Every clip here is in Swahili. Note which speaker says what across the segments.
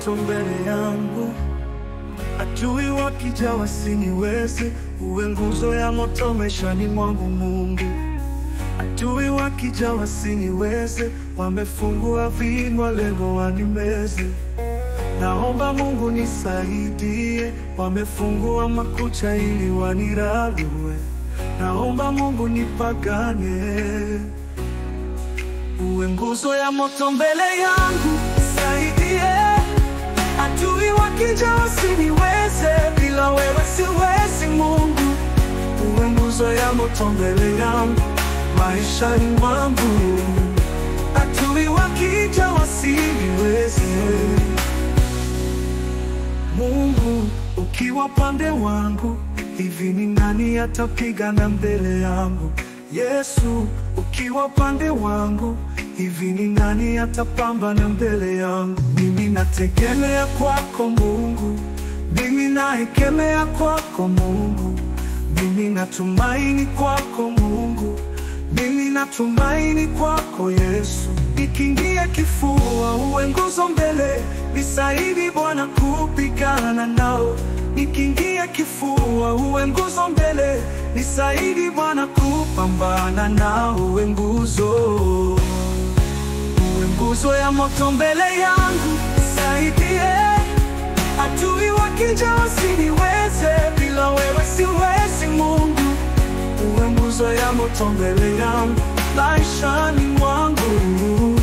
Speaker 1: moto mbele yangu, adui wakija wasiniweze. Uwe nguzo ya moto maishani mwangu Mungu, adui wakija wasiniweze. Wamefungua vinywa lengo wanimeze, naomba Mungu nisaidie. Wamefungua makucha ili wanirarue, naomba Mungu nipagane. Uwe nguzo ya moto mbele yangu, saidie. Adui wakija wasiniweze, bila wewe siwezi Mungu. Uwe nguzo ya moto mbele yangu, maishani mwangu. Adui wakija wasiniweze. Mungu ukiwa pande wangu, hivi ni nani atapigana mbele yangu? Yesu ukiwa pande wangu, hivi ni nani atapambana mbele yangu? Mimi nategemea kwako Mungu, mimi naegemea kwako Mungu, mimi natumaini kwako Mungu, mimi natumaini kwako Yesu. Nikiingia kifua, uwe nguzo mbele, nisaidie Bwana kupigana nao. Nikiingia kifua, uwe nguzo mbele, nisaidie Bwana kupambana nao. Uwe nguzo ya moto mbele yangu, saidie. Adui wakija wasiniweze, bila wewe siwezi Mungu. Uwe nguzo ya moto mbele yangu, maishani mwangu.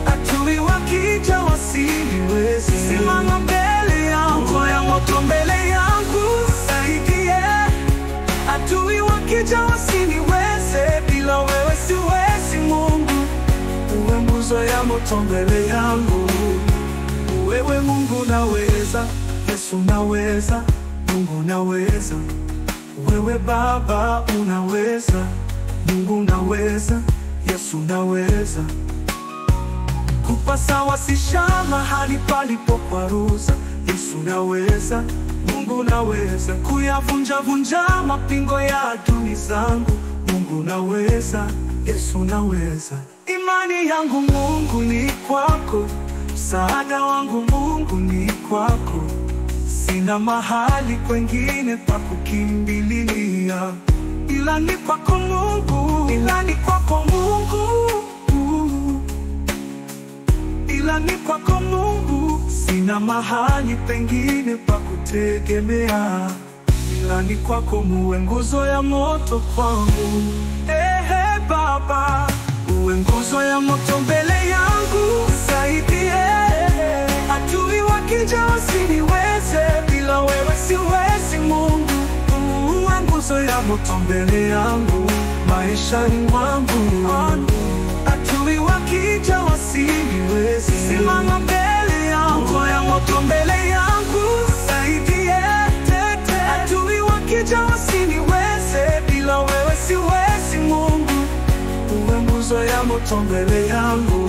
Speaker 1: Adui wakija wasiniweze, simama mbele yangu. Ya moto mbele yangu, saidie. Adui wakija wasiniweze, bila wewe siwezi Mungu. Uwe nguzo ya moto mbele yangu. Wewe Mungu naweza, Yesu naweza, Mungu naweza. Wewe Baba unaweza, Mungu naweza, Yesu naweza. Kupasawasisha mahali palipokwaruza, Yesu naweza, Mungu naweza. Kuyavunja mapingo ya adui zangu, Mungu naweza, Yesu naweza. Imani yangu Mungu ni kwako, msaada wangu Mungu ni kwako. Sina mahali kwengine pa kukimbilia, ila ni kwako Mungu, ila ni kwako Mungu, ila ni kwako Mungu. Sina mahali pengine pa kutegemea, ila ni kwako. Uwe nguzo ya moto kwangu, Baba. Uwe nguzo ya moto mbele yangu, saidie. Adui wakija wasiniweze, bila wewe siwezi Mungu. Uwe nguzo ya moto mbele yangu, maishani mwangu. Adui wakija wasiniweze, simama mbele yangu. Ya moto mbele yangu, saidie. Adui wakija wasiniweze, bila wewe siwezi Mungu. Uwe nguzo ya moto mbele yangu.